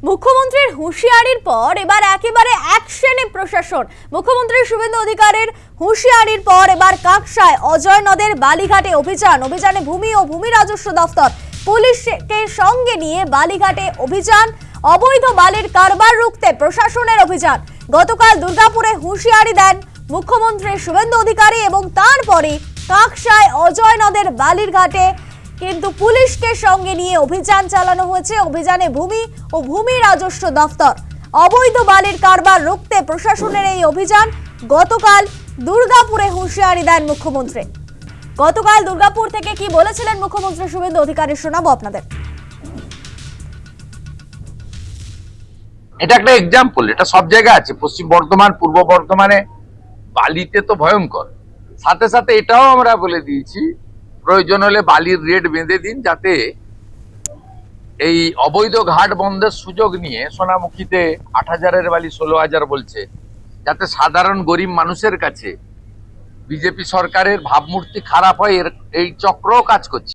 মুখ্যমন্ত্রীর হুঁশিয়ারির পর এবার একেবারে অ্যাকশনে প্রশাসন। মুখ্যমন্ত্রী শুভেন্দু অধিকারীর হুঁশিয়ারির পর এবার কাকসায় অজয় নদের বালিঘাটে অভিযানে ভূমি ও ভূমি রাজস্ব দফতর পুলিশকে সঙ্গে নিয়ে বালিঘাটে অভিযান। অবৈধ বালির কারবার রুখতে প্রশাসনের অভিযান। গতকাল দুর্গাপুরে হুঁশিয়ারি দেন মুখ্যমন্ত্রী শুভেন্দু অধিকারী এবং তারপরে কাকসায় অজয় নদের বালির ঘাটে কিন্তু পুলিশকে সঙ্গে নিয়ে অভিযান চালানো হয়েছে। অভিযানে ভূমি ও ভূমি রাজস্ব দফতর। অবৈধ বালির কারবার রুখতে প্রশাসনের এই অভিযান। গতকাল দুর্গাপুরে হুঁশিয়ারি দেন মুখ্যমন্ত্রী। গতকাল দুর্গাপুর থেকে কি বলেছিলেন মুখ্যমন্ত্রী শুভেন্দু অধিকারী শোনাবো আপনাদের। এটা একটা এক্সাম্পল, এটা সব জায়গায় আছে। পশ্চিম বর্ধমান, পূর্ব বর্ধমানে বালিতে তো ভয়ঙ্কর। সাথে সাথে এটাও আমরা বলে দিয়েছি, প্রয়োজন হলে বালির রেট বেঁধে দিন, যাতে এই অবৈধ ঘাট বন্ধের সুযোগ নিয়ে সোনামুখীতে 8,000-এর বালি 16,000 বলছে, যাতে সাধারণ গরিব মানুষের কাছে বিজেপি সরকারের ভাবমূর্তি খারাপ হয়, এই চক্রও কাজ করছে।